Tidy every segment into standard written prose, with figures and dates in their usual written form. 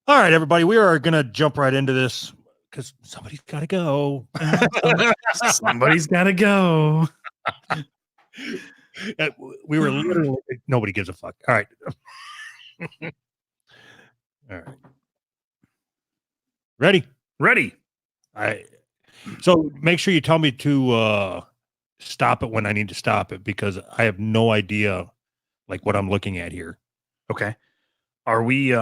All right, everybody, we are going to jump right into this because somebody's got to go. Somebody's got to go. We were literally, nobody gives a fuck. All right. All right. Ready? Ready. So make sure you tell me to stop it when I need to stop it because I have no idea like what I'm looking at here. Okay. Are we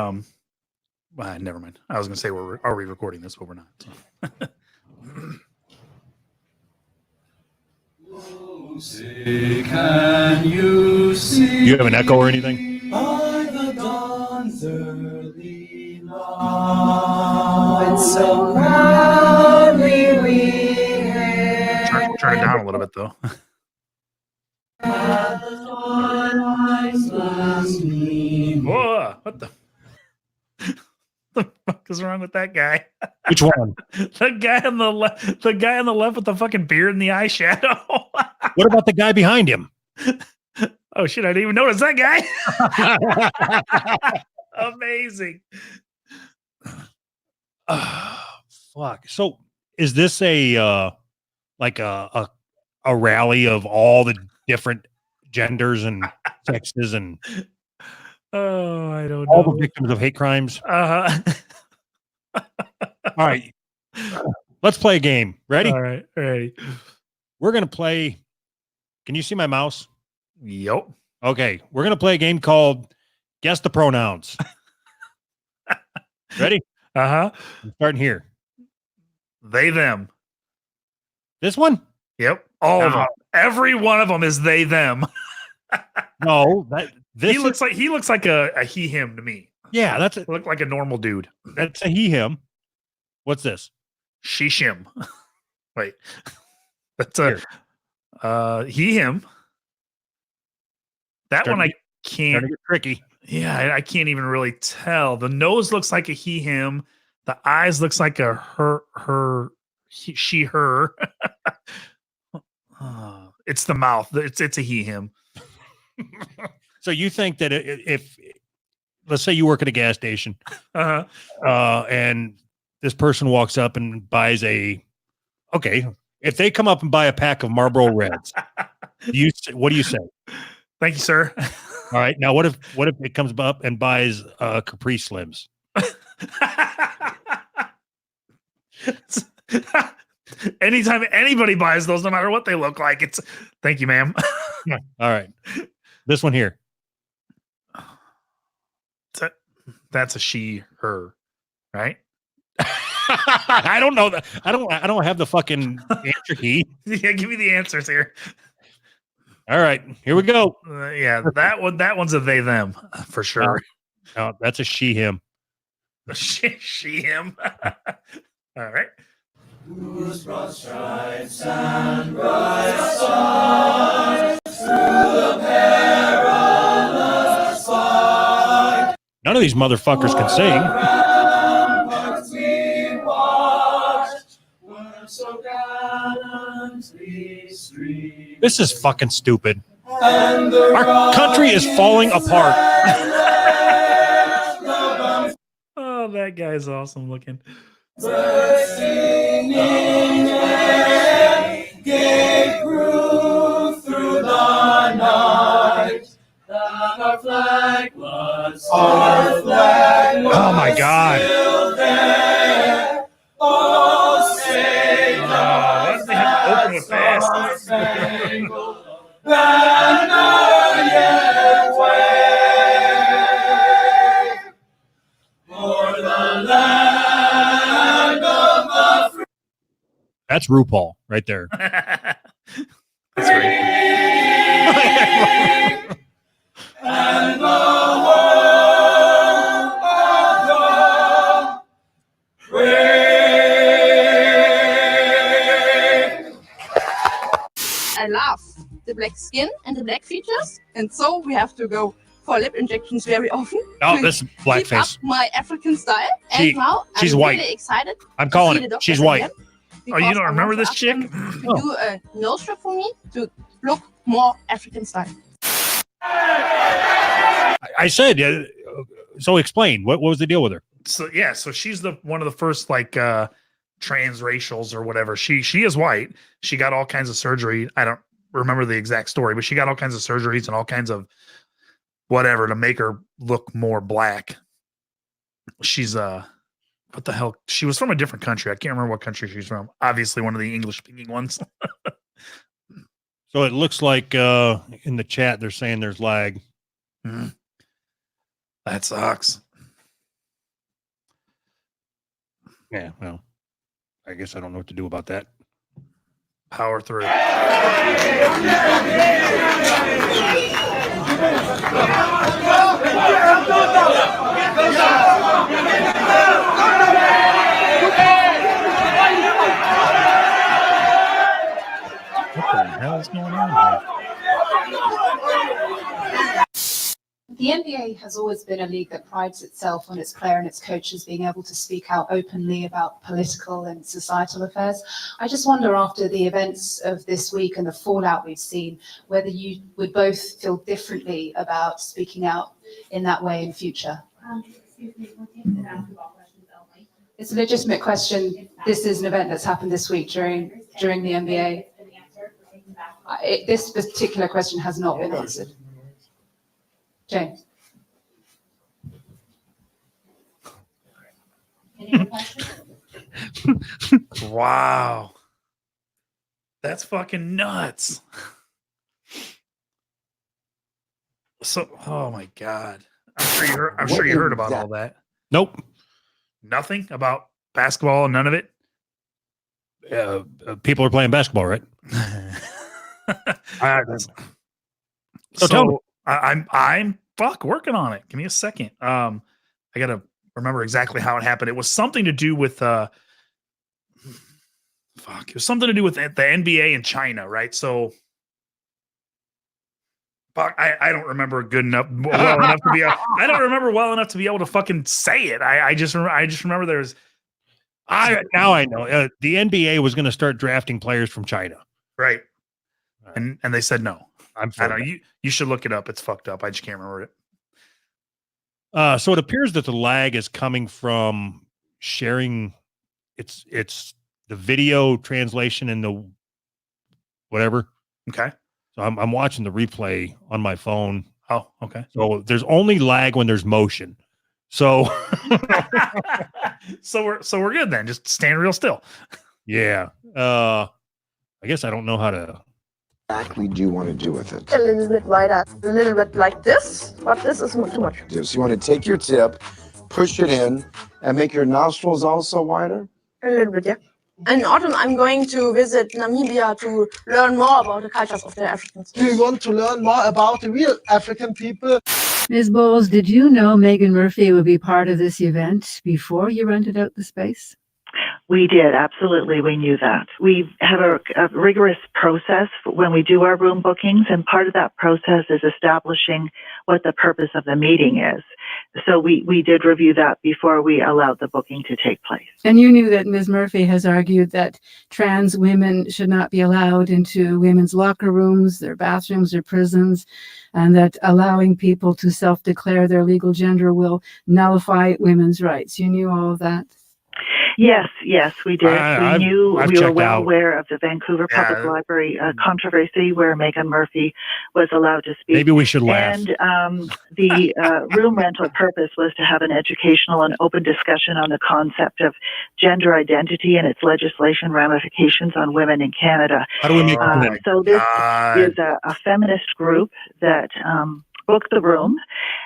never mind. I was gonna say are we recording this, but we're not. Can you see? You have an echo or anything? By the dawn's early light, so proudly we hailed. Turn it down a little bit though. At the twilight's last gleam. Whoa! What the fuck is wrong with that guy? Which one? The guy on the left. The guy on the left with the fucking beard and the eyeshadow. What about the guy behind him? Oh shit! I didn't even notice that guy. Amazing. Fuck. So is this a like a rally of all the different genders and sexes and Oh, I don't all know. the victims of hate crimes? Uh-huh. All right. Let's play a game. Ready? All right. Ready. We're going to play. Can you see my mouse? Yep. Okay. We're going to play a game called Guess the Pronouns. Ready? Uh-huh. I'm starting here. They, them. This one? Yep. All of them. Every one of them is they, them. No. He looks like a he, him to me. Yeah, that's Look like a normal dude. That's a he, him. What's this? She, shim. Wait. That's a he, him. That Starting one I to can't. get tricky. Yeah, I can't even really tell. The nose looks like a he, him. The eyes looks like a her, she, her. It's the mouth. It's a he, him. So you think that if let's say you work at a gas station, and this person walks up and buys if they come up and buy a pack of Marlboro Reds, what do you say? Thank you, sir. All right. Now, what if it comes up and buys Capri Slims? Anytime anybody buys those, no matter what they look like, it's thank you, ma'am. All right. This one here. That's a she, her, right? I don't know that. I don't have the fucking answer key. Yeah, give me the answers here. All right, here we go. Yeah, that one's a they, them for sure. No, that's a she, him. she, him. All right. Whose broad stripes and bright stars through the perilous fight. None of these motherfuckers can sing. Ramparts we watched were so gallantly streamed. This is fucking stupid. And the Our country is falling apart. Oh, that guy's awesome looking. birds singing gave proof through the night that our flag was Oh my God. still there. Oh, say why does they have to open with that? Star-Spangled Banner yet wave for the land of the free. That's RuPaul right there. That's great. And the home of the brave. I love the black skin and the black features, and so we have to go for lip injections very often. Oh, to this is keep blackface. up my African style. She- And now she's I'm white. really excited. I'm to calling see the it. doctor She's white. again, Oh, you because don't I remember want this to chick? ask them to do a nose job for me to look more African style. I said, so explain. What was the deal with her? So yeah, so she's the one of the first like transracials or whatever. She is white. She got all kinds of surgery. I don't remember the exact story, but she got all kinds of surgeries and all kinds of whatever to make her look more black. She's what the hell? She was from a different country. I can't remember what country she's from. Obviously one of the English speaking ones. So it looks like in the chat they're saying there's lag. That sucks. Yeah, well, I guess I don't know what to do about that. Power through. What the hell is going on here? The NBA has always been a league that prides itself on its player and its coaches being able to speak out openly about political and societal affairs. I just wonder, after the events of this week and the fallout we've seen, whether you would both feel differently about speaking out in that way in future. It's a legitimate question. This is an event that's happened this week during the NBA. This particular question has not been answered. James. Wow. That's fucking nuts. So, oh my God. I'm sure you heard about all that. Nope. Nothing about basketball, none of it. People are playing basketball, right? So tell me. I'm working on it. Give me a second. I gotta remember exactly how it happened. It was something to do with it was something to do with the NBA in China, right? So I don't remember well enough to be I don't remember well enough to be able to fucking say it. I just remember there's now I know. The NBA was going to start drafting players from China. right. And they said no. I'm I sorry. know you should look it up. It's fucked up. I just can't remember it. So it appears that the lag is coming from sharing. It's the video translation and the whatever. Okay. So I'm watching the replay on my phone. Oh, okay. So there's only lag when there's motion. So so we're good then. Just stand real still. yeah. I guess I don't know how to. Exactly do you want to do with it? A little bit wider, a little bit like this, but this is too much. So you want to take your tip, push it in, and make your nostrils also wider? A little bit, yeah. In autumn, I'm going to visit Namibia to learn more about the cultures of the Africans. Do you want to learn more about the real African people? Ms. Bowles, did you know Megan Murphy would be part of this event before you rented out the space? We did, absolutely. We knew that. We have a rigorous process when we do our room bookings, and part of that process is establishing what the purpose of the meeting is. So we did review that before we allowed the booking to take place. And you knew that Ms. Murphy has argued that trans women should not be allowed into women's locker rooms, their bathrooms, their prisons, and that allowing people to self-declare their legal gender will nullify women's rights. You knew all of that? Yes, we did. I've we were checked well out. aware of the Vancouver Public Library controversy where Megan Murphy was allowed to speak. Maybe we should laugh. And the room rental purpose was to have an educational and open discussion on the concept of gender identity and its legislation ramifications on women in Canada. How do we make So this is a feminist group that booked the room,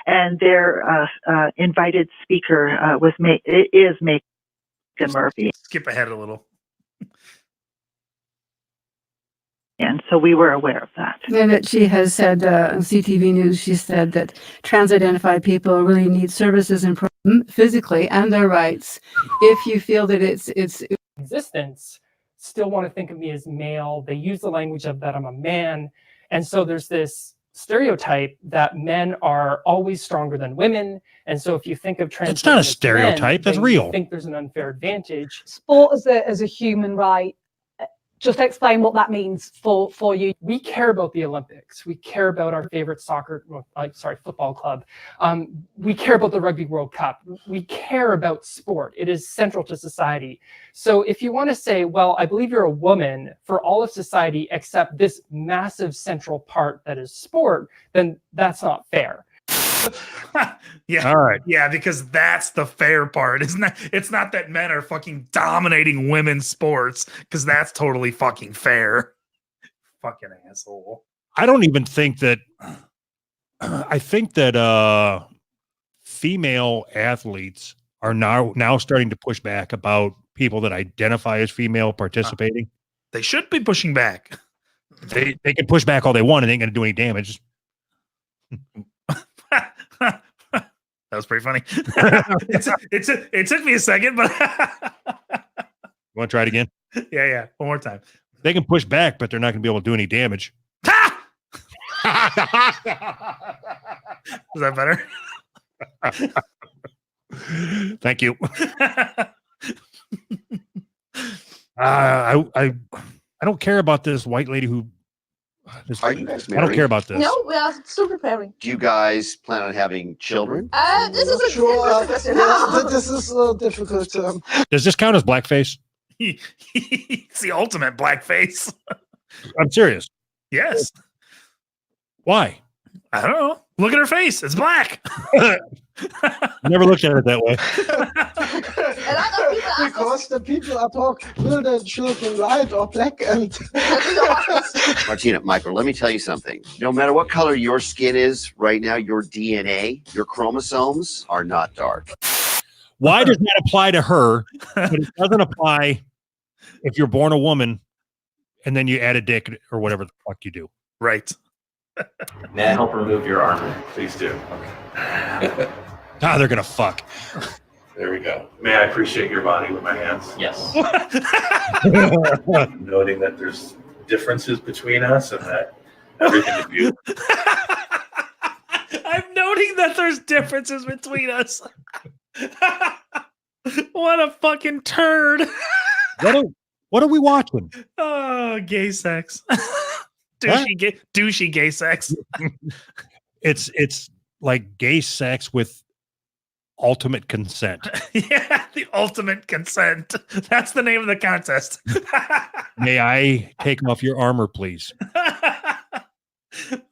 and their invited speaker is Megan Murphy. Skip ahead a little. And so we were aware of that. And that she has said on CTV News, she said that trans-identified people really need services and physically and their rights. If you feel that it's existence, still want to think of me as male. They use the language of that I'm a man. And so there's this stereotype that men are always stronger than women. And so if you think of trans, That's not a stereotype. That's real. I think there's an unfair advantage. Sport as a human right Just explain what that means for you. We care about the Olympics. We care about our favorite football club. We care about the Rugby World Cup. We care about sport. It is central to society. So if you want to say, well, I believe you're a woman for all of society except this massive central part that is sport, then that's not fair. Yeah. All right. Yeah, because that's the fair part. It's not that men are fucking dominating women's sports, because that's totally fucking fair. Fucking asshole. I don't even think that. I think that female athletes are now starting to push back about people that identify as female participating. They should be pushing back. They can push back all they want and ain't going to do any damage. That was pretty funny. It took me a second, but You want to try it again? yeah. One more time. They can push back, but they're not going to be able to do any damage. Was that better? Thank you. I don't care about this white lady who. Are you guys I don't married? care about this. No, we are still preparing. Do you guys plan on having children? This is a Sure. difficult question. This is a difficult. Does this count as blackface? It's the ultimate blackface. I'm serious. Yes. Why? I don't know. Look at her face. It's black. Never looked at it that way. A lot of people ask us, Because the people are talking, will the children white or black? And Martina, Michael, let me tell you something. No matter what color your skin is right now, your DNA, your chromosomes are not dark. Why does that apply to her, but it doesn't apply if you're born a woman and then you add a dick or whatever the fuck you do? Right. May I help remove your armor? Please do. They're gonna fuck. There we go. May I appreciate your body with my hands? Yes. Noting that there's differences between us and that everything is beautiful. I'm noting that there's differences between us. What a fucking turd. What are we watching? Oh, gay sex. douchey gay sex. It's like gay sex with ultimate consent. Yeah, the ultimate consent. That's the name of the contest. May I take off your armor, please?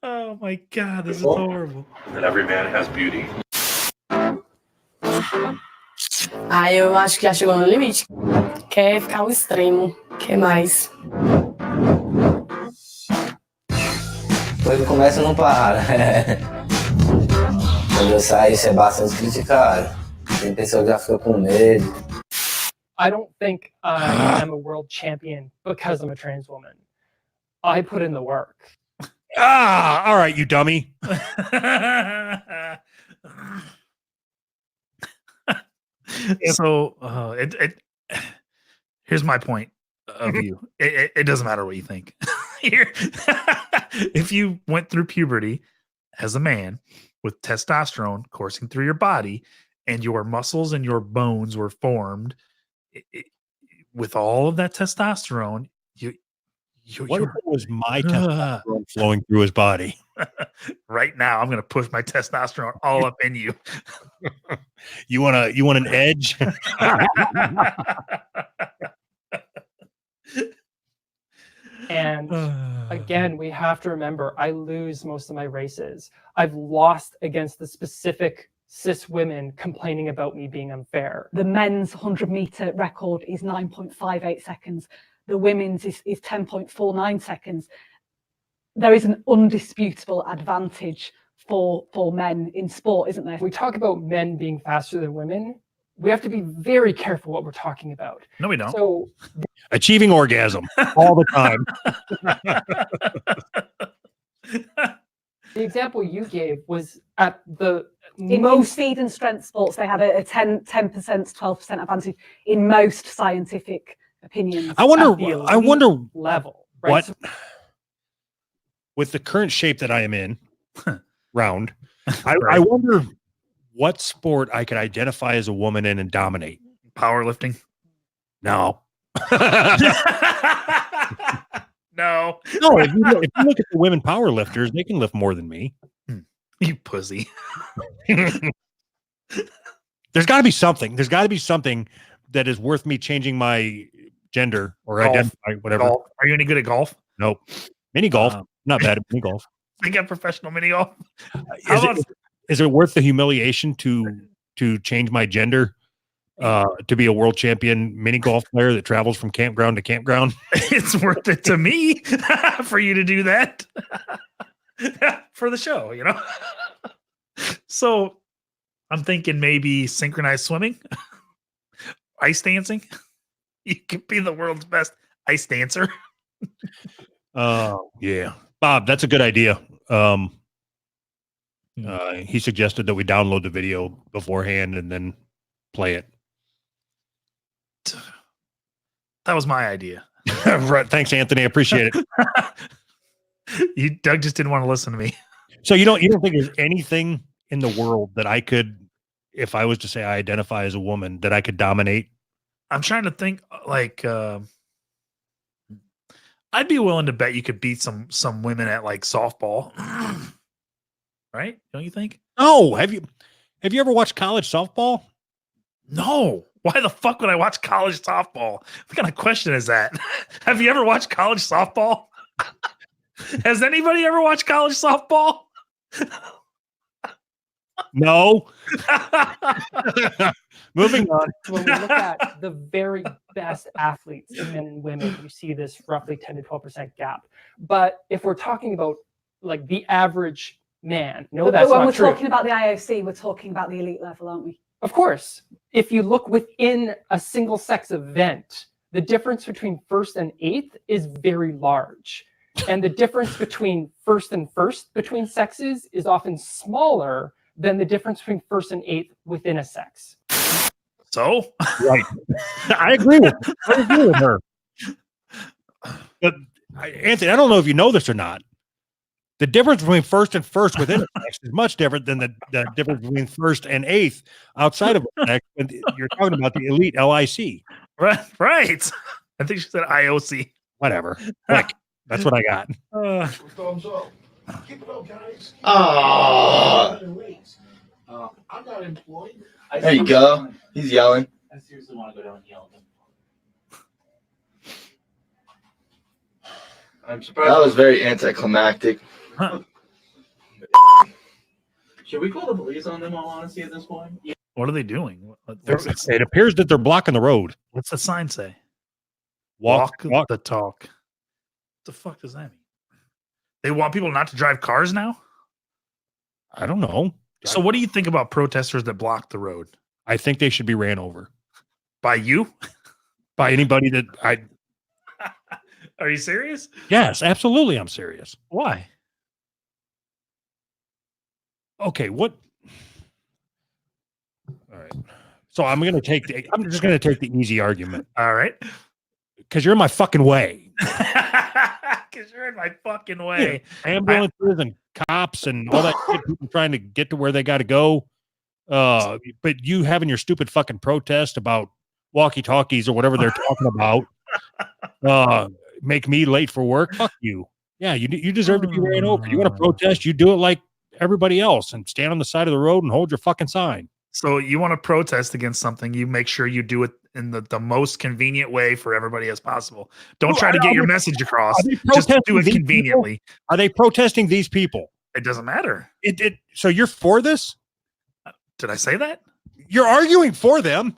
Oh my god, this is horrible. And every man has beauty. Ah, eu acho que já chegou no limite. Quer ficar ao extremo. Que mais? Quando começa, não para. Quando eu saio, isso é bastante criticado. Tem pessoa que já fica com medo. I don't think I am a world champion because I'm a trans woman. I put in the work. All right, you dummy. So here's my point of view. It doesn't matter what you think. If you went through puberty as a man with testosterone coursing through your body and your muscles and your bones were formed with all of that testosterone, What if it was my testosterone flowing through his body? Right now, I'm going to push my testosterone all up in you. You want an edge? And again, we have to remember, I lose most of my races. I've lost against the specific cis women complaining about me being unfair. The men's 100-meter record is 9.58 seconds. The women's is 10.49 seconds. There is an undisputable advantage for men in sport, isn't there? We talk about men being faster than women. We have to be very careful what we're talking about. No, we don't. So, achieving orgasm all the time. The example you gave was at the in most speed and strength sports, they have a 10%, 12% advantage in most scientific opinions. I wonder level, right? right? What with the current shape that I am in, round. I wonder what sport I could identify as a woman in and dominate. Powerlifting? No. No. No, if you look at the women power lifters, they can lift more than me. You pussy. There's got to be something. There's got to be something that is worth me changing my gender or Golf. identify, whatever. Golf. Are you any good at golf? Nope. Mini golf. Not bad at mini golf. They got professional mini golf. How Is it worth the humiliation to change my gender to be a world champion mini golf player that travels from campground to campground? It's worth it to me for you to do that for the show, you know? So I'm thinking maybe synchronized swimming, ice dancing. You could be the world's best ice dancer. Yeah. Bob, that's a good idea. He suggested that we download the video beforehand and then play it. That was my idea. Right. Thanks, Anthony. I appreciate it. Doug just didn't want to listen to me. So you don't think there's anything in the world that I could, if I was to say I identify as a woman, that I could dominate? I'm trying to think like I'd be willing to bet you could beat some women at like softball. Right? Don't you think? No. Have you ever watched college softball? No. Why the fuck would I watch college softball? What kind of question is that? Have you ever watched college softball? Has anybody ever watched college softball? No. Moving on. When we look at the very best athletes in men and women, you see this roughly 10 to 12% gap. But if we're talking about like the average man, no, But that's when not we're true. talking about the IOC, we're talking about the elite level, aren't we? Of course, if you look within a single sex event, the difference between first and eighth is very large. And the difference between first and first between sexes is often smaller than the difference between first and eighth within a sex. So? Right. I agree with her. But Anthony, I don't know if you know this or not. The difference between first and first within a sex is much different than the difference between first and eighth outside of a sex. And you're talking about the elite LIC. Right. I think she said IOC. Whatever. Like, that's what I got. Thumbs up. Keep it up, guys. I'm not employed. There you go. He's yelling. I seriously want to go down and yell at them. I'm surprised. That was very anticlimactic. Should we call the police on them, all honesty, at this point? Yeah. What are they doing? It appears that they're blocking the road. What's the sign say? Walk the talk. What the fuck does that mean? They want people not to drive cars now? I don't know. So what do you think about protesters that block the road? I think they should be ran over. By you? By anybody that I... Are you serious? Yes, absolutely. I'm serious. Why? Okay, what? All right. So I'm just going to take the easy argument. All right. Because you're in my fucking way. Because you're in my fucking way. Yeah. Ambulances and cops and all that shit, people trying to get to where they got to go. But you having your stupid fucking protest about walkie-talkies or whatever they're talking about, make me late for work. Fuck you. Yeah, you deserve to be ran over. You want to protest, you do it like everybody else and stand on the side of the road and hold your fucking sign. So you want to protest against something, you make sure you do it in the most convenient way for everybody as possible. Don't try to get your message across. Just do it conveniently. People? Are they protesting these people? It doesn't matter. So you're for this? Did I say that? You're arguing for them.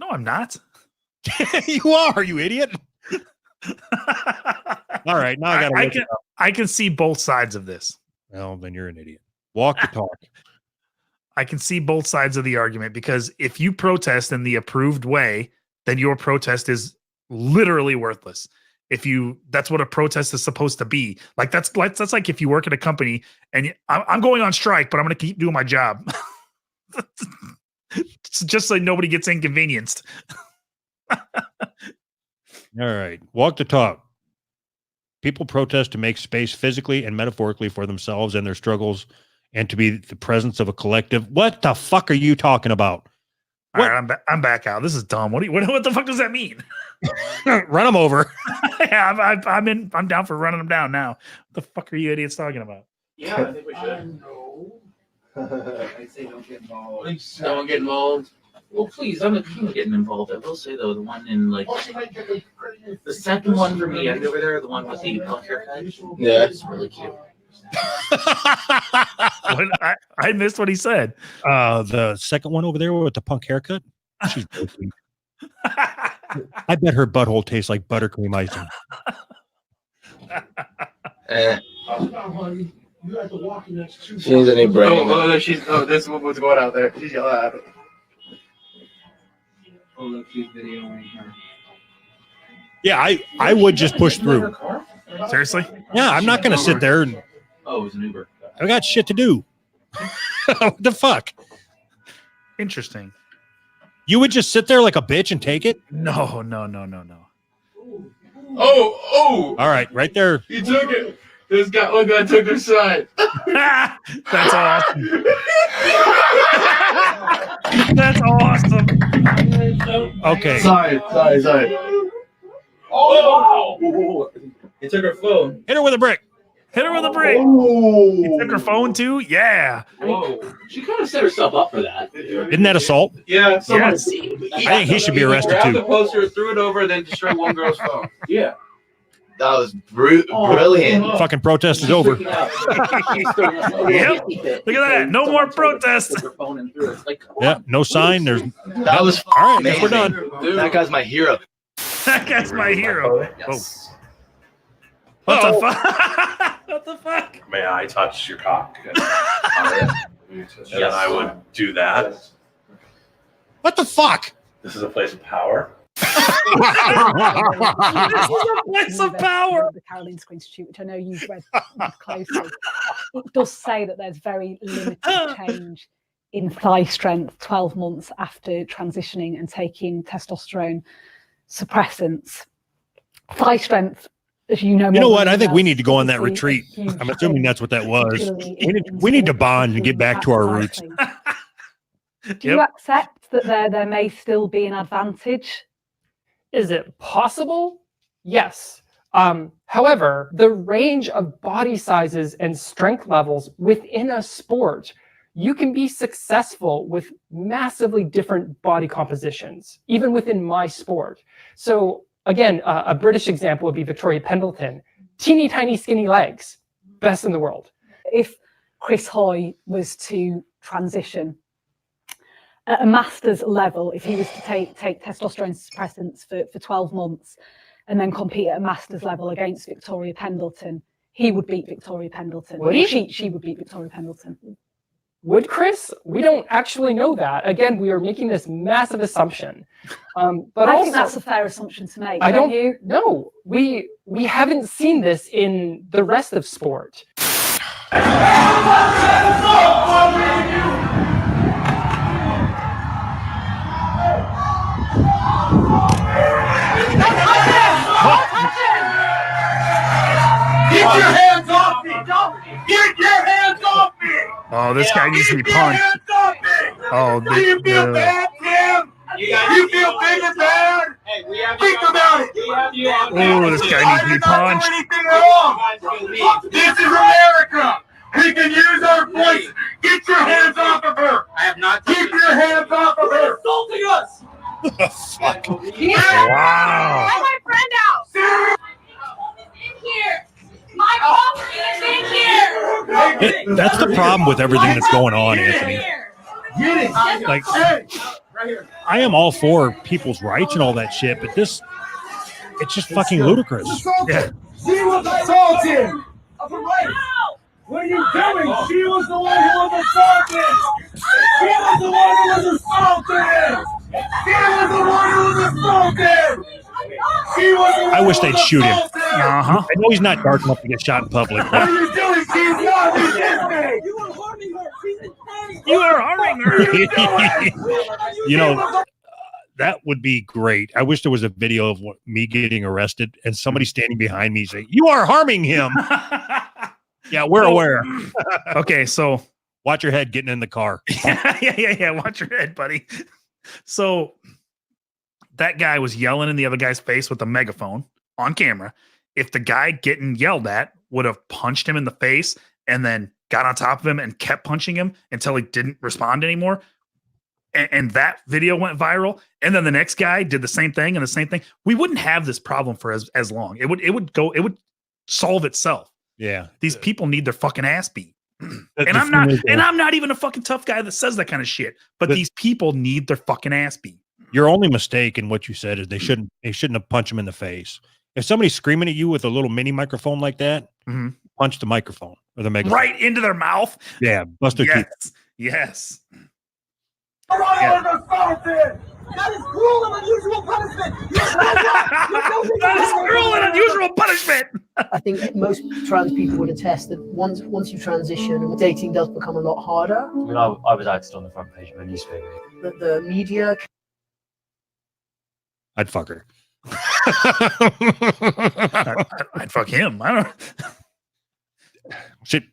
No, I'm not. You are, you idiot. All right, now I can see both sides of this. Well, then you're an idiot. Walk the talk. I can see both sides of the argument, because if you protest in the approved way, then your protest is literally worthless. That's what a protest is supposed to be. Like that's like if you work at a company and I'm going on strike, but I'm going to keep doing my job. Just so nobody gets inconvenienced. All right. Walk the talk. People protest to make space physically and metaphorically for themselves and their struggles and to be the presence of a collective. What the fuck are you talking about? All right, I'm back out. This is dumb. What the fuck does that mean? Run them over. Yeah, I'm down for running them down now. What the fuck are you idiots talking about? Yeah, I think we should. I say don't get involved. Don't get involved. Well, please, I'm the king of getting involved. I will say though, the one in like the second one for me, over there, the one with the punk haircut. Yeah. It's really cute. I missed what he said. The second one over there with the punk haircut. She's joking. I bet her butthole tastes like buttercream icing. Honey, you have to walk in next to. She needs a new brain. This one was going out there. She's yelling at it. Oh, look, she's videoing her. Yeah, I would just push through. Seriously? Yeah, I'm not going to sit there and Oh, it was an Uber. I got shit to do. What the fuck? Interesting. You would just sit there like a bitch and take it? No. Oh! All right, right there. He took it. This guy, one guy took her side. That's awesome. That's awesome. Okay. Sorry. Oh, wow! He took her phone. Hit her with a brick. Hit her with a brick. He took her phone too? Yeah. Whoa. She kind of set herself up for that. Isn't that assault? Yeah. Yes. I think he should be arrested Grabbed the too. poster, threw it over, then destroyed one girl's phone. Yeah. That was brilliant. Fucking protest is over. Yep. Look at that. No more protests. Yeah, no sign. There's That was all right. amazing. Guess we're done. Dude. That guy's my hero. That guy's my hero. Yes. Oh. What the fuck? What the fuck? May I touch your cock? And then I would do that. What the fuck? This is a place of power. This is a place of power. The Karolinska Institute, which I know you've read closely, it does say that there's very limited change in thigh strength 12 months after transitioning and taking testosterone suppressants. Thigh strength, as you know. You know more what? than I think we anyone need to go on that else, is a retreat. huge I'm assuming thing, that's what that was. particularly We need to sports bond and get back to our roots. cycling. Do you accept that there may still be an advantage? Is it possible? Yes. However, the range of body sizes and strength levels within a sport, you can be successful with massively different body compositions, even within my sport. So again, a British example would be Victoria Pendleton. Teeny tiny skinny legs, best in the world. If Chris Hoy was to transition at a master's level, if he was to take testosterone suppressants for 12 months and then compete at a master's level against Victoria Pendleton, he would beat Victoria Pendleton. Would he? She would beat Victoria Pendleton. Would Chris? We don't actually know that. Again, we are making this massive assumption. But I also, think that's a fair assumption to make. I don't you? know. We haven't seen this in the rest of sport. Get your hands off me! Get your hands off me! Oh, this guy needs to be punched. Oh, Do you feel bad, Tim? You feel big and bad? Think about it. Oh, this guy needs to be punched. Anything wrong? This is America. We can use our voice. Get your hands off of her. I have not. Keep your hands off of her. Insulting us. Fuck. Wow. Let my friend out. In here. My property is in here. That's the problem with everything that's going on, Anthony. Like, I am all for people's rights and all that shit, but it's just fucking ludicrous. Yeah. She was assaulted. What are you doing? She was the one who was assaulted. She was the one who was assaulted. She was the one who was assaulted. She was the one I wish they'd shoot him. Uh-huh. I know he's not dark enough to get shot in public. What are you doing? She's not resisting. You are harming her. You know, that would be great. I wish there was a video of me getting arrested and somebody standing behind me saying, "You are harming him." Yeah, we're aware. Okay, so watch your head getting in the car. yeah. Watch your head, buddy. So that guy was yelling in the other guy's face with a megaphone on camera. If the guy getting yelled at would have punched him in the face and then got on top of him and kept punching him until he didn't respond anymore, and that video went viral, and then the next guy did the same thing and the same thing, we wouldn't have this problem for as long. It would solve itself. Yeah. These people need their fucking ass beat. The And I'm not even a fucking tough guy that says that kind of shit. But these people need their fucking ass beat. Your only mistake in what you said is they shouldn't have punched him in the face. If somebody's screaming at you with a little mini microphone like that, punch the microphone or the megaphone right into their mouth. Yeah, bust their teeth. Yes. That is cruel and unusual punishment. That is cruel and unusual punishment. I think most trans people would attest that once you transition, dating does become a lot harder. I mean, I was acted on the front page of a newspaper. The media. I'd fuck her. I'd fuck him. I don't. Shit,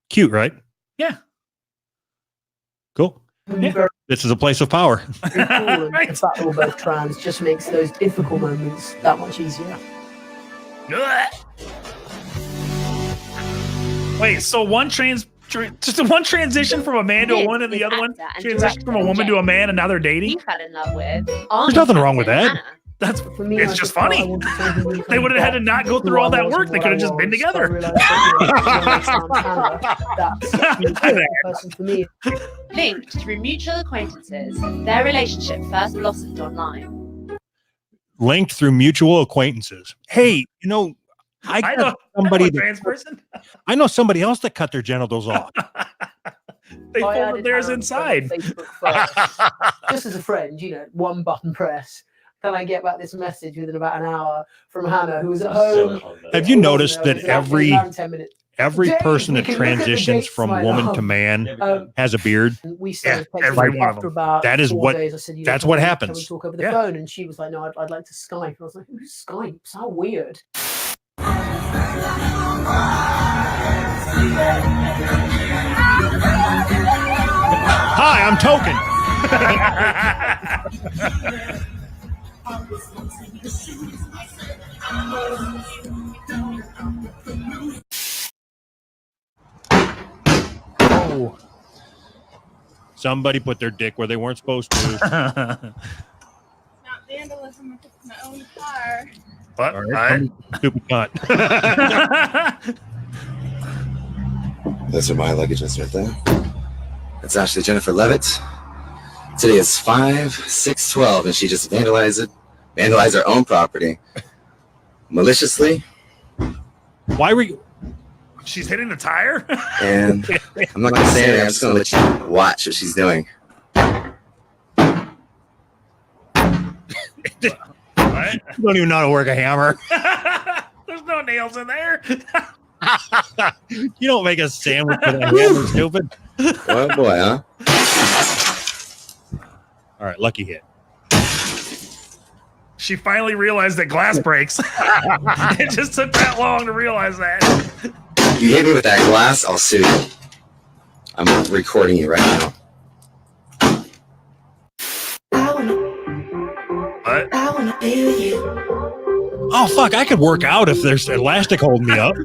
cute, right? Yeah. Cool. Yeah. This is a place of power. Very cool, and the fact that we're both trans just makes those difficult moments that much easier. Wait, so just one transition from a man to a woman, and the other one transition from a woman to a man, and now they're dating? fell in love with. There's nothing wrong with that. That's For me, it's just funny. They would have had to not go through all that work. They could have just been together. Person for me. Linked through mutual acquaintances, their relationship first blossomed online. Linked through mutual acquaintances. Hey, I know somebody a trans person. I know somebody else that cut their genitals off. They folded theirs inside. Just as a friend, one button press. Then I get back this message within about an hour from Hannah, who's at home. Have you noticed that every James, person we that can look at the transitions dates from right woman now. to man has a beard? We started every texting one of after them. about That is 4 what- days. I said, that's can what we- happens. Can we talk over the Yeah. phone? And she was like, no, I'd like to Skype. And I was like, who's Skype? So weird. Hi, I'm Token. Oh. Somebody put their dick where they weren't supposed to. Not vandalism if it's my own car. But All right, stupid cunt. Those are my luggages right there. That's Ashley Jennifer Levitt. Today is 5/6/12, and she just vandalized her own property maliciously. Why were you? She's hitting the tire. And I'm not gonna say anything. I'm just gonna let you watch what she's doing. What? You don't even know how to work a hammer. There's no nails in there. You don't make a sandwich with a hammer, stupid. Oh boy, huh? All right, lucky hit. She finally realized that glass breaks. It just took that long to realize that. You hit me with that glass, I'll sue you. I'm recording you right now. What? Oh fuck! I could work out if there's elastic holding me up.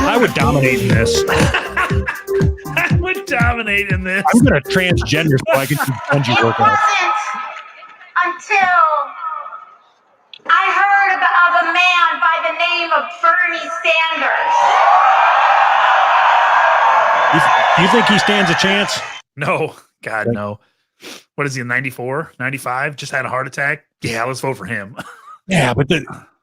I would dominate in this. I would dominate in this. I'm gonna transgender so I can do bungee workouts. Until I heard of a man by the name of Bernie Sanders. Do you think he stands a chance? No, God, no. What is he, 94, 95? Just had a heart attack? Yeah, let's vote for him. Yeah, but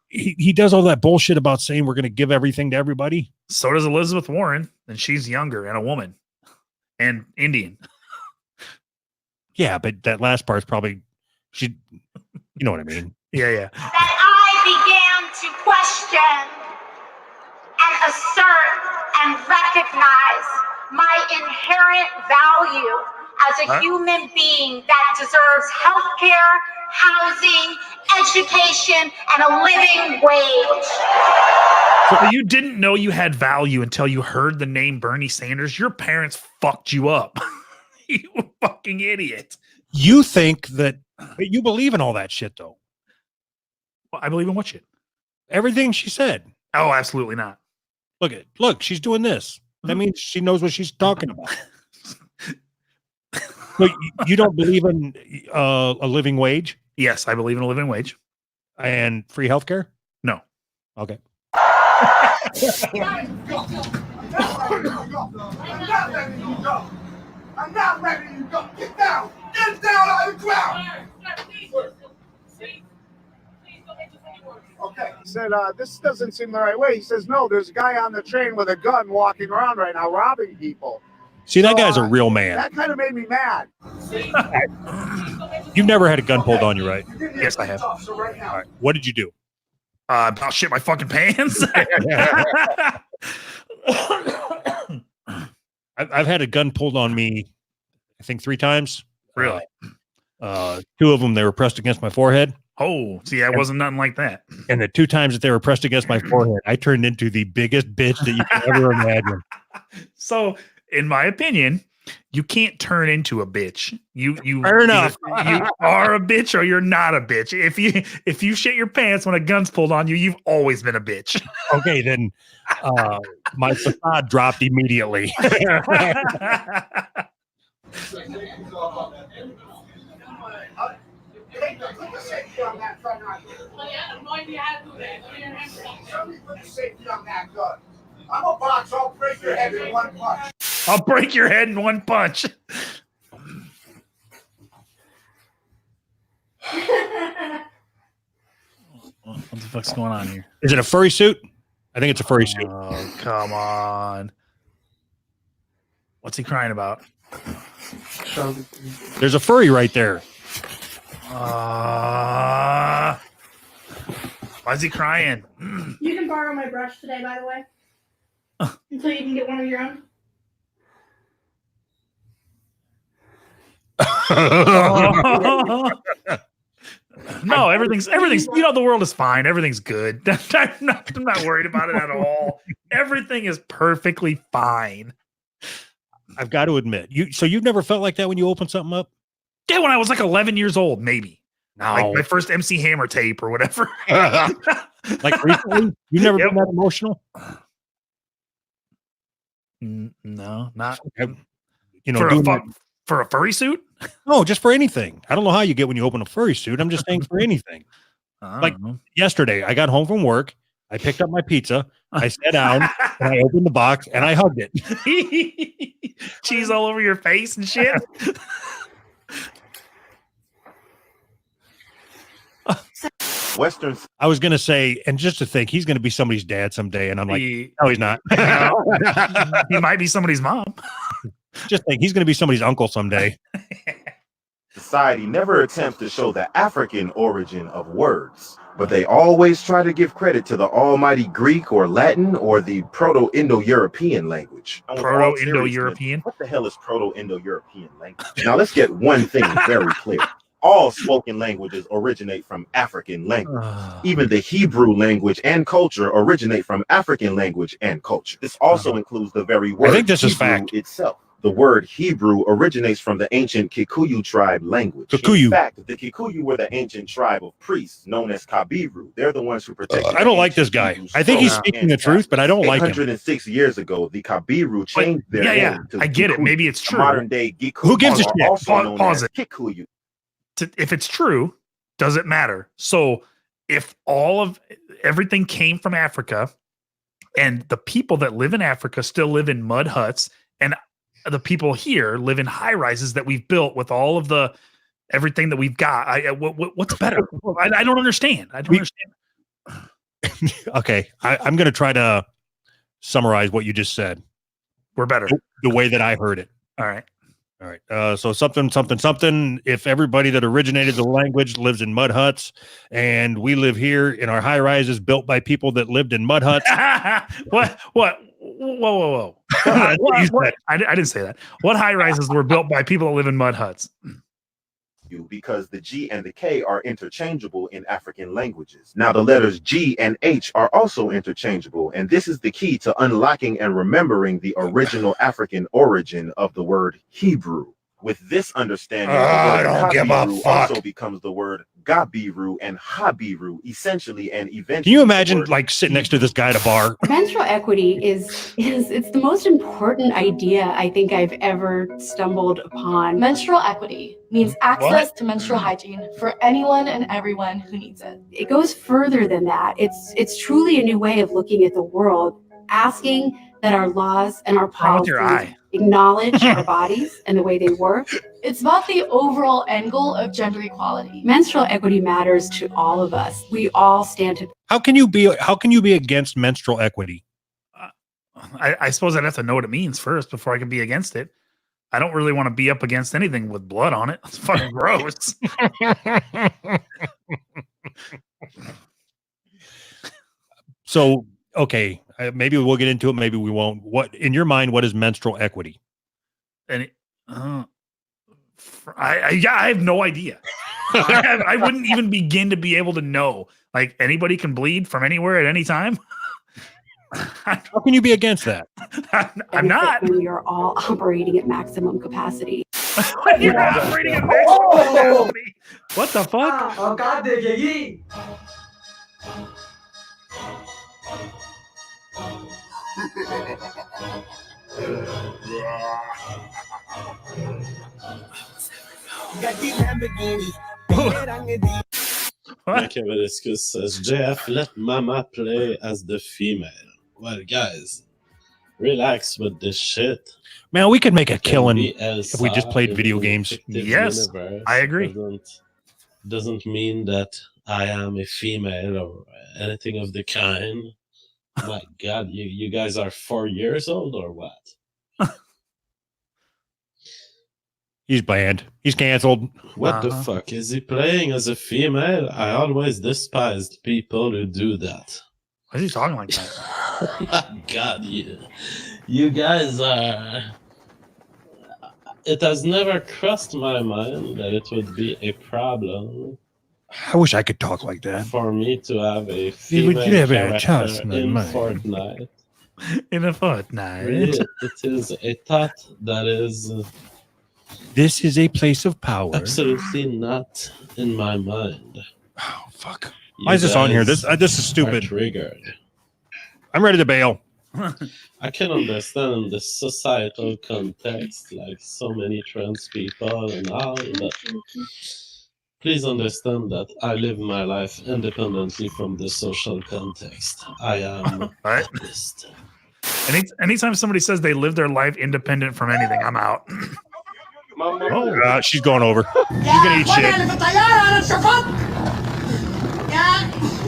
he does all that bullshit about saying we're going to give everything to everybody. So does Elizabeth Warren, and she's younger and a woman and Indian. Yeah, but that last part's probably you know what I mean. Yeah. That I began to question and assert and recognize my inherent value as a human being that deserves health care, housing, education, and a living wage. So you didn't know you had value until you heard the name Bernie Sanders. Your parents fucked you up. You fucking idiot. You think that you believe in all that shit, though? Well, I believe in what shit? Everything she said. Oh, absolutely not. Look, she's doing this. That means she knows what she's talking about. But you don't believe in a living wage? Yes, I believe in a living wage. And free healthcare? No. Okay. I'm not letting you go. Get down. Get down on the ground. Okay. He said, this doesn't seem the right way. He says, no, there's a guy on the train with a gun walking around right now robbing people. See, that guy's a real man. That kind of made me mad. You've never had a gun pulled on you, right? Yes, I have. So right now, All right. What did you do? About shit my fucking pants. I've had a gun pulled on me, I think 3 times. Really? 2 of them, they were pressed against my forehead. Oh, see, I wasn't nothing like that. And the 2 times that they were pressed against my forehead, I turned into the biggest bitch that you can ever imagine. So, in my opinion, you can't turn into a bitch. You Fair enough. You are a bitch or you're not a bitch. If you shit your pants when a gun's pulled on you, you've always been a bitch. Okay, then my facade dropped immediately. Put the safety on that front right here. Somebody put the safety on that gun. I'm a box. I'll break your head in one punch. I'll break your head in one punch. What the fuck's going on here? Is it a furry suit? I think it's a furry suit. Oh, come on. What's he crying about? There's a furry right there. Why is he crying? You can borrow my brush today, by the way. Until you can get one of your own. No, everything's the world is fine. Everything's good. I'm not worried about it at all. Everything is perfectly fine. I've got to admit, you've never felt like that when you open something up? Yeah, when I was like 11 years old, maybe. No. Like my first MC Hammer tape or whatever. Like recently? You've never been that emotional? No, not. For a furry suit? No, just for anything. I don't know how you get when you open a furry suit. I'm just saying for anything. Like yesterday, I got home from work. I picked up my pizza. I sat down and I opened the box and I hugged it. Cheese all over your face and shit. Westerns. I was gonna say, and just to think, he's gonna be somebody's dad someday, and I'm like, no, he's not. He might be somebody's mom. Just think, he's gonna be somebody's uncle someday. Society never attempts to show the African origin of words, but they always try to give credit to the almighty Greek or Latin or the Proto-Indo-European language. Proto-Indo-European? What the hell is Proto-Indo-European language? Now let's get one thing very clear. All spoken languages originate from African language. Even the Hebrew language and culture originate from African language and culture. This also includes the very word I think this is Hebrew fact. itself. The word Hebrew originates from the ancient Kikuyu tribe language. Kikuyu. In fact, the Kikuyu were the ancient tribe of priests known as Kabiru. They're the ones who protected. I don't like this guy. I think he's speaking the truth, but I don't like him. 806 years ago, the Kabiru changed their name to I get it. Kikuyu. Maybe it's true. Modern day Gikuyu. Who gives a are shit? also known Pause as it. Kikuyu. If it's true, does it matter? So if all of everything came from Africa and the people that live in Africa still live in mud huts and the people here live in high rises that we've built with all of the everything that we've got, what's better? I don't understand. I don't understand. Okay, I'm going to try to summarize what you just said. We're better. The way that I heard it. All right. All right. So something. If everybody that originated the language lives in mud huts, and we live here in our high rises built by people that lived in mud huts. Whoa. That's what you said. I didn't say that. What high rises were built by people that live in mud huts? Because the G and the K are interchangeable in African languages. Now, the letters G and H are also interchangeable, and this is the key to unlocking and remembering the original African origin of the word Hebrew. With this understanding, the I word don't give a Habiru fuck. also becomes the word Gabiru and Habiru, essentially and eventually. Can you imagine like sitting next to this guy at a bar? Menstrual equity is it's the most important idea I think I've ever stumbled upon. Menstrual equity means access to menstrual hygiene for anyone and everyone who needs it. It goes further than that. It's truly a new way of looking at the world, asking that our laws and our Wrong with your policies eye? acknowledge our bodies and the way they work. It's about the overall end goal of gender equality. Menstrual equity matters to all of us. We all stand to How can you be against menstrual equity? I suppose I'd have to know what it means first before I can be against it. I don't really want to be up against anything with blood on it. It's fucking gross. So, okay, maybe we'll get into it. Maybe we won't. What in your mind? What is menstrual equity? And I have no idea. I wouldn't even begin to be able to know. Like anybody can bleed from anywhere at any time. How can you be against that? I'm not. when we are all operating at maximum capacity. When you're operating at maximum capacity. What the fuck? Oh, God, Diggy. Machiavelliscus says, JF, let Mama play as the female. Well, guys, relax with this shit. Man, we could make a killing Be if we just played video games. Yes, I agree. Doesn't mean that I am a female or anything of the kind. My God, you guys are 4 years old or what? He's banned. He's canceled. What the fuck? Is he playing as a female? I always despised people who do that. Why is he talking like that? My God, you guys are... It has never crossed my mind that it would be a problem I wish I could talk like that. for me to have a You female would have a character chance, my in man. Fortnite. In a fortnight. Really, it is a thought that is This is a place of power. absolutely not in my mind. Oh, fuck. Why is this on here? This is stupid. Triggered. I'm ready to bail. I can understand the societal context, like so many trans people and all, but please understand that I live my life independently from the social context. I am Right. Buddhist. Anytime somebody says they live their life independent from anything, I'm out. Oh, she's going over. She's gonna eat shit.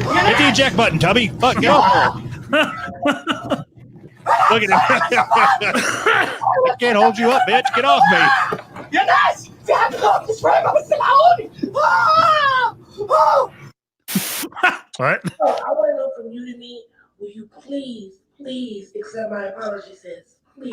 Hit the eject button, Tubby. Fuck, get off. Look at him. I can't hold you up, bitch. Get off me. Yes! What? I want to know from you to me, will you please accept my apology, sis? Please.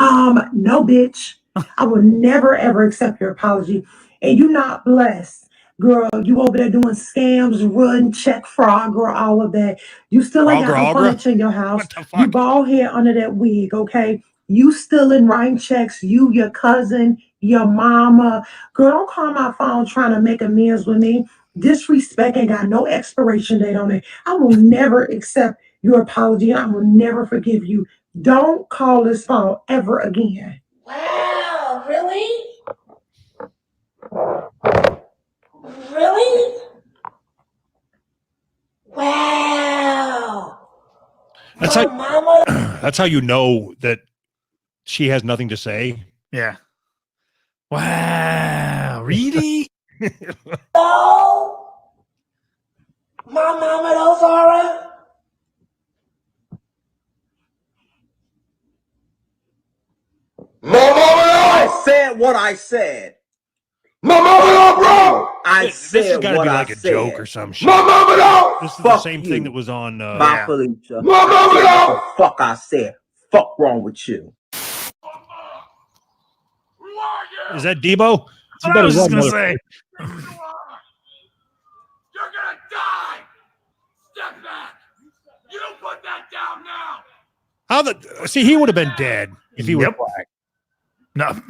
No, bitch. I will never ever accept your apology. And you not blessed. Girl, you over there doing scams, run, check fraud, girl, all of that. You still ain't got no furniture in your house. You bald head under that wig, okay? You still in writing checks, you, your cousin, your mama. Girl, don't call my phone trying to make amends with me. Disrespect ain't got no expiration date on it. I will never accept your apology. I will never forgive you. Don't call this phone ever again. Wow, really? Really? Wow. That's Oh, how. mama. That's how you know that she has nothing to say. Yeah. Wow. Really? Oh, my mama knows Zara. I said what I said. My mama don't bro. I This has said got to what be I like a said. joke or some shit. My mama don't. This is the Fuck same you. thing that was on. Bye, Felicia. My mama don't. Fuck I said. Fuck wrong with you? Is that Debo? That's what I was just gonna say. You're gonna die! Step back! You put that down now! How see, he would have been dead if he was Yep. black. No.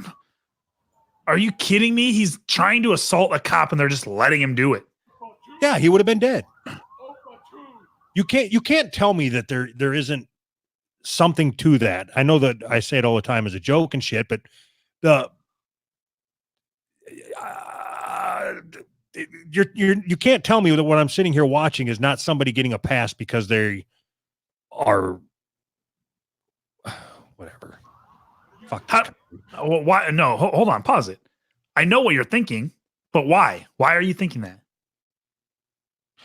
Are you kidding me? He's trying to assault a cop and they're just letting him do it. Yeah, he would have been dead. You can't tell me that there isn't something to that. I know that I say it all the time as a joke and shit, but you can't tell me that what I'm sitting here watching is not somebody getting a pass because they are whatever. Fuck. Why? No, hold on. Pause it. I know what you're thinking, but why? Why are you thinking that?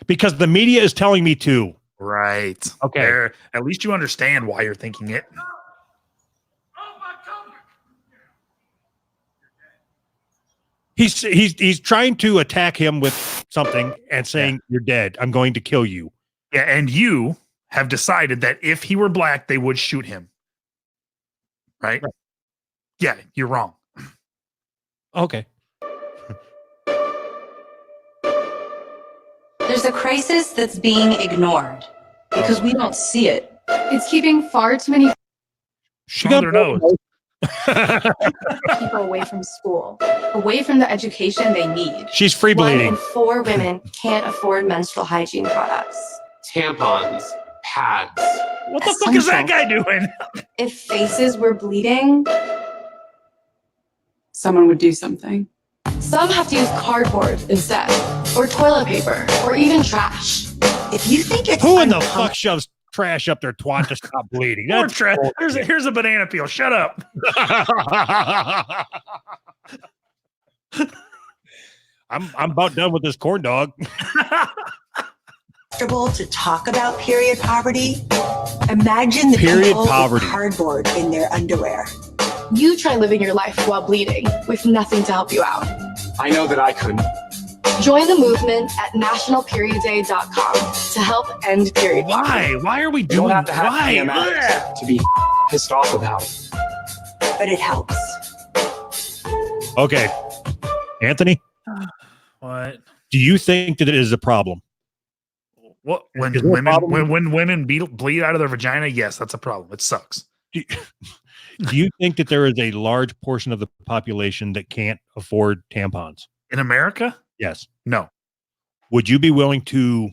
Because the media is telling me to. Right. Okay. There, at least you understand why you're thinking it. He's trying to attack him with something and saying, "You're dead. I'm going to kill you." Yeah, and you have decided that if he were black, they would shoot him. Right? Yeah, you're wrong. Okay. There's a crisis that's being ignored because we don't see it. It's keeping far too many She got their nose. people away from school, away from the education they need. She's free bleeding. 1 in 4 women can't afford menstrual hygiene products. Tampons, pads. What the fuck is that guy doing? If faces were bleeding, Someone would do something. some have to use cardboard instead, or toilet paper, or even trash. If you think it's Who in the fuck shoves trash up their twat to stop bleeding? More That's trash. bullshit. Here's a banana peel. Shut up. I'm about done with this corn dog. Comfortable to talk about period poverty? Imagine the Period people poverty. with cardboard in their underwear. You try living your life while bleeding with nothing to help you out. I know that I couldn't. Join the movement at nationalperiodday.com to help end period poverty. Why are we You don't doing have to have why? PMS to be pissed off about. But it helps. Okay. Anthony, What? do you think that it is a problem? What when Is there a women problem? when women bleed out of their vagina? Yes, that's a problem. It sucks. Do you think that there is a large portion of the population that can't afford tampons? In America? Yes. No. Would you be willing to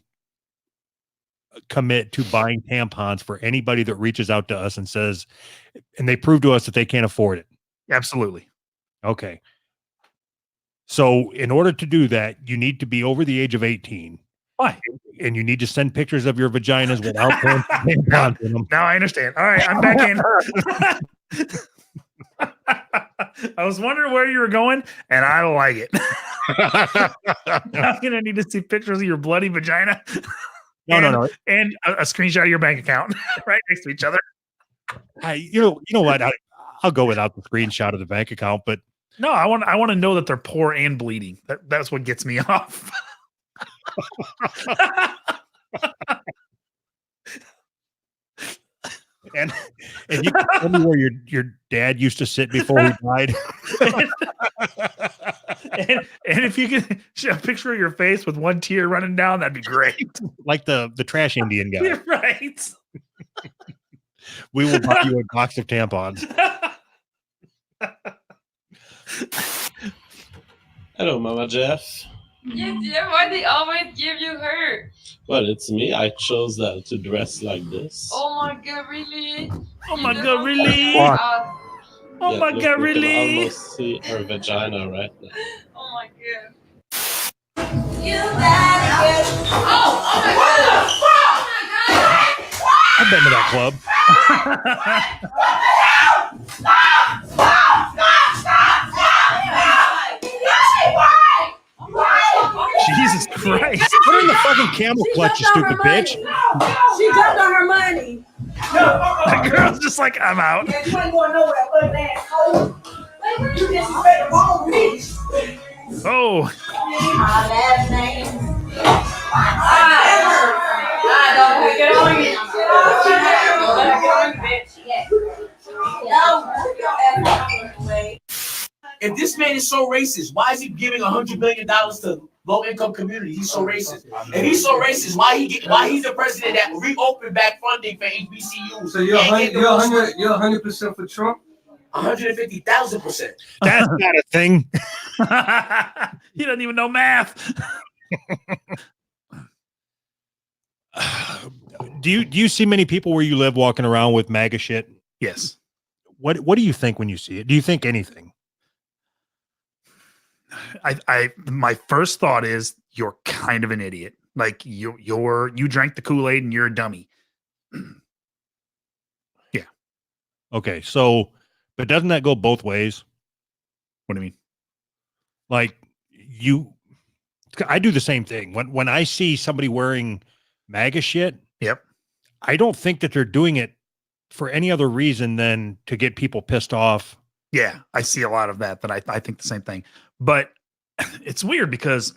commit to buying tampons for anybody that reaches out to us and says, and they prove to us that they can't afford it? Absolutely. Okay. So in order to do that, you need to be over the age of 18. Why? And you need to send pictures of your vaginas without putting tampons in them. Now I understand. All right, I'm back in. I was wondering where you were going, and I don't like it. I'm gonna need to see pictures of your bloody vagina. No. And a screenshot of your bank account right next to each other. You know what? I'll go without the screenshot of the bank account, but No, I want to know that they're poor and bleeding. That's what gets me off. and you can tell me where your dad used to sit before he died. and if you could show a picture of your face with one tear running down, that'd be great. Like the trash Indian guy. You're right. We will buy you a box of tampons. Hello, Mama Jeff. Yeah, why they always give you her? Well, it's me. I chose that to dress like this. Oh my god, really? Oh my god, really? Fuck. Oh Yeah, my look, god, we can really? almost see her vagina right now. Oh my god. You better. Oh my god! I've been to that club. Jesus Christ. Put her in the fucking camel clutch, you stupid bitch. She dumped on her money. The girl's just like, I'm out. Yeah, you ain't going nowhere, ugly asshole. You disrespect the wrong bitch. Oh. My last name. Get on you. Get on you, bitch. if this man is so racist, why is he giving $100 million to low-income communities? He's so racist. If he's so racist, why he's the president that reopened back funding for HBCUs? So you're 100% for Trump? 150,000%. That's not a thing. He doesn't even know math. Do you see many people where you live walking around with MAGA shit? Yes. What do you think when you see it? Do you think anything? My first thought is you're kind of an idiot. Like you drank the Kool-Aid and you're a dummy. Yeah. Okay, so but doesn't that go both ways? What do you mean? Like I do the same thing. When I see somebody wearing MAGA shit, yep, I don't think that they're doing it for any other reason than to get people pissed off. Yeah, I see a lot of that. I think the same thing. But it's weird because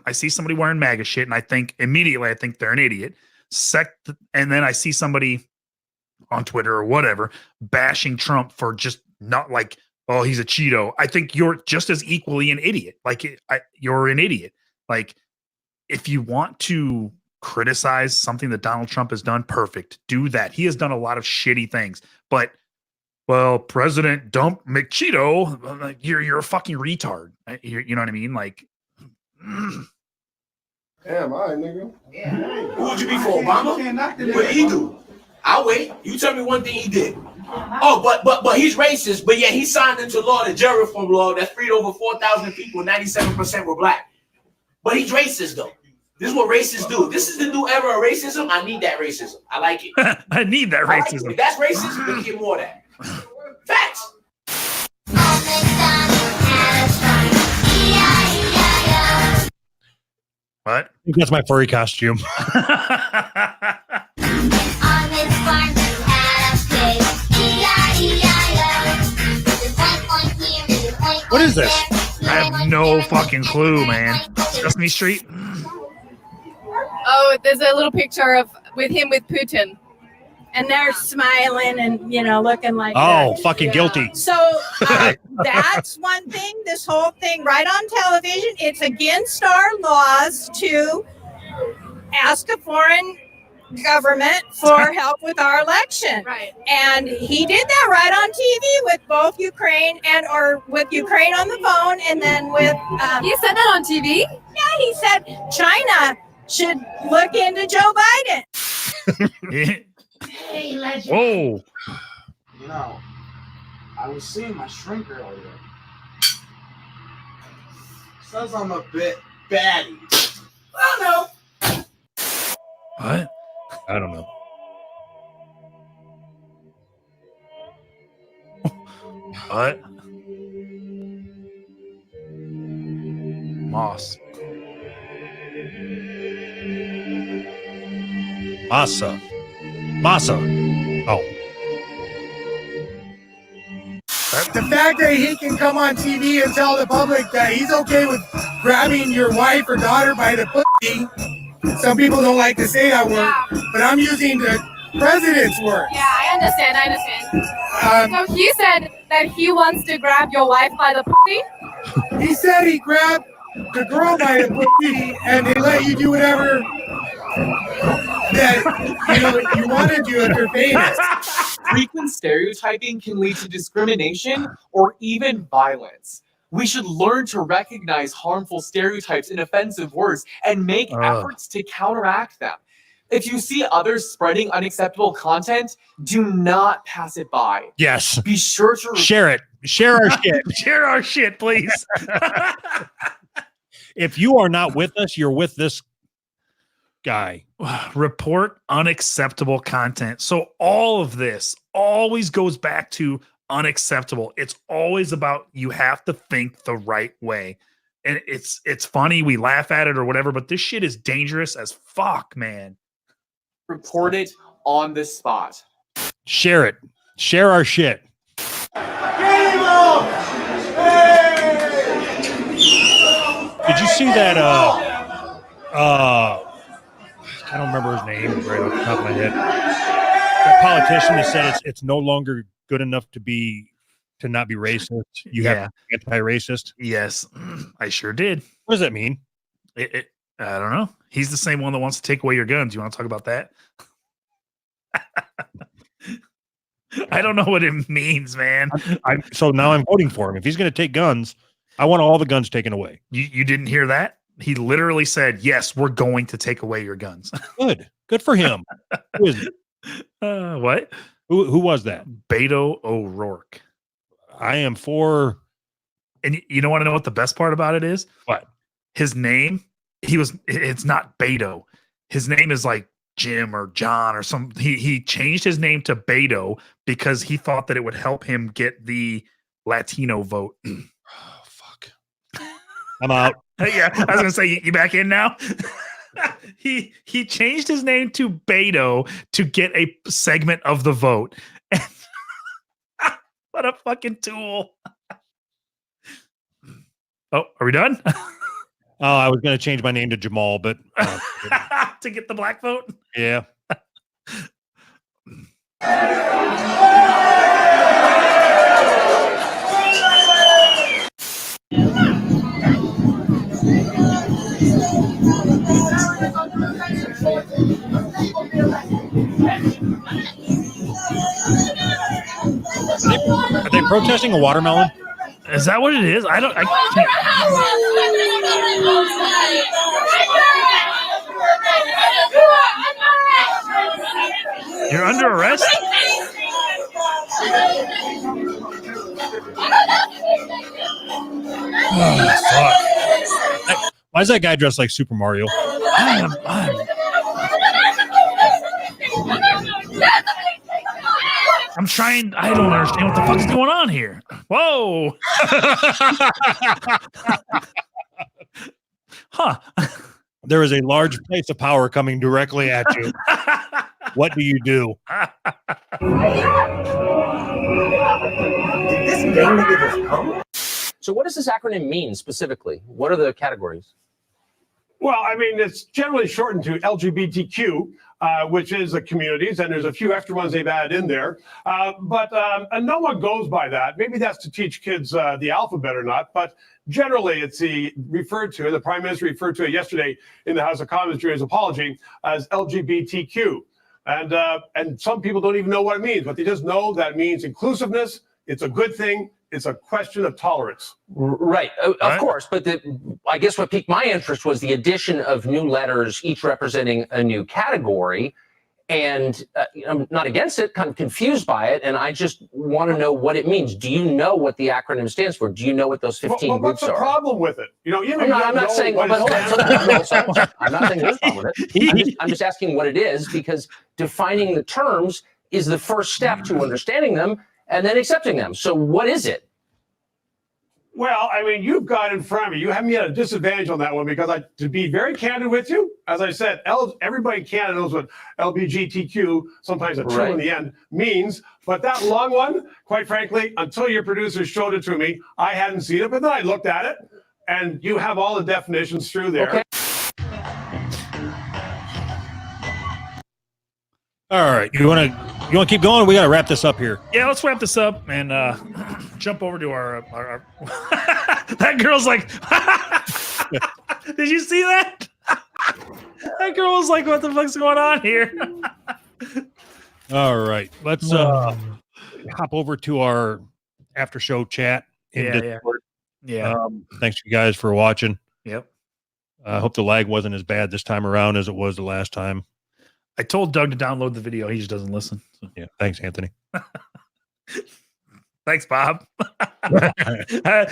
I see somebody wearing MAGA shit and I think they're an idiot. And then I see somebody on Twitter or whatever bashing Trump for just not like, oh, he's a Cheeto. I think you're just as equally an idiot. Like you're an idiot. Like if you want to criticize something that Donald Trump has done, perfect. Do that. He has done a lot of shitty things, but well, President Dump McCheeto, like, you're a fucking retard. You know what I mean? Like, Damn, all right, nigga. Who would you be for, Obama? What did he do? I'll wait. You tell me one thing he did. Oh, but he's racist, but yeah, he signed into law the jail reform law that freed over 4,000 people, 97% were black. But he's racist, though. This is what racists do. This is the new era of racism. I need that racism. I like it. I need that racism. If that's racist, we can get more of that. Facts. What? I think that's my furry costume. What is this? I have no fucking clue, man. Sesame Street? Oh, there's a little picture with him with Putin. And they're smiling and, looking like fucking guilty. So that's one thing, this whole thing right on television. It's against our laws to ask a foreign government for help with our election. Right. And he did that right on TV with both Ukraine or with Ukraine on the phone and then with... He said that on TV? Yeah, he said China should look into Joe Biden. Hey, legend. Whoa. I was seeing my shrink earlier. Says I'm a bit batty. Oh, no. What? I don't know. What? Moss. Massa. Oh. The fact that he can come on TV and tell the public that he's okay with grabbing your wife or daughter by the pussy. Some people don't like to say that word, but I'm using the president's word. Yeah, I understand. So he said that he wants to grab your wife by the pussy? He said he grabbed the girl by the pussy and they let you do whatever that you want to do if you're famous. Frequent stereotyping can lead to discrimination or even violence. We should learn to recognize harmful stereotypes and offensive words and make efforts to counteract them. If you see others spreading unacceptable content, do not pass it by. Yes. Be sure to share it. Share our shit. Share our shit, please. If you are not with us, you're with this guy. Report unacceptable content. So all of this always goes back to unacceptable. It's always about you have to think the right way. And it's funny, we laugh at it or whatever, but this shit is dangerous as fuck, man. report it on the spot. Share it. Share our shit. Did you see that I don't remember his name right off the top of my head. That politician that said it's no longer good enough to be to not be racist, you have to be anti-racist? Yes, I sure did. What does that mean? I don't know. He's the same one that wants to take away your guns. You want to talk about that? I don't know what it means, man. So now I'm voting for him. If he's going to take guns, I want all the guns taken away. You didn't hear that? He literally said, yes, we're going to take away your guns. Good for him. Who is it? What? Who was that? Beto O'Rourke. I am for. And you don't want to know what the best part about it is? What? His name, it's not Beto. His name is like Jim or John or some. He changed his name to Beto because he thought that it would help him get the Latino vote. Oh, fuck. I'm out. Yeah, I was gonna say, you back in now? He changed his name to Beto to get a segment of the vote. What a fucking tool. Oh, are we done? Oh, I was going to change my name to Jamal, but to get the black vote? Yeah. Are they protesting a watermelon? Is that what it is? I can't. You're under arrest? Oh, fuck. Why is that guy dressed like Super Mario? I'm trying. I don't understand what the fuck is going on here. Whoa. Huh. There is a large place of power coming directly at you. What do you do? So what does this acronym mean specifically? What are the categories? Well, I mean, it's generally shortened to LGBTQ, which is the communities, and there's a few extra ones they've added in there. But no one goes by that. Maybe that's to teach kids the alphabet or not, but generally it's the Prime Minister referred to it yesterday in the House of Commons during his apology as LGBTQ. And some people don't even know what it means, but they just know that it means inclusiveness. It's a good thing. It's a question of tolerance. Right, of course. But I guess what piqued my interest was the addition of new letters, each representing a new category. And I'm not against it, kind of confused by it. And I just want to know what it means. Do you know what the acronym stands for? Do you know what those 15 well, groups what's the are? problem with it? You know, I'm not saying, but hold on. I'm not saying there's a problem with it. I'm just asking what it is, because defining the terms is the first step to understanding them and then accepting them. So what is it? Well, I mean, you've got in front of me. You have me at a disadvantage on that one because to be very candid with you, as I said, everybody in Canada knows what LGBTQ, sometimes a two in the end, means. But that long one, quite frankly, until your producers showed it to me, I hadn't seen it. But then I looked at it, and you have all the definitions through there. Okay. All right, you want to keep going? We got to wrap this up here. Yeah, let's wrap this up and jump over to our that girl's like, did you see that? That girl was like, what the fuck's going on here? All right, let's hop over to our after show chat in Discord. Yeah. Thanks you guys for watching. Yep. I hope the lag wasn't as bad this time around as it was the last time. I told Doug to download the video. He just doesn't listen. So. Yeah. Thanks, Anthony. Thanks, Bob. Now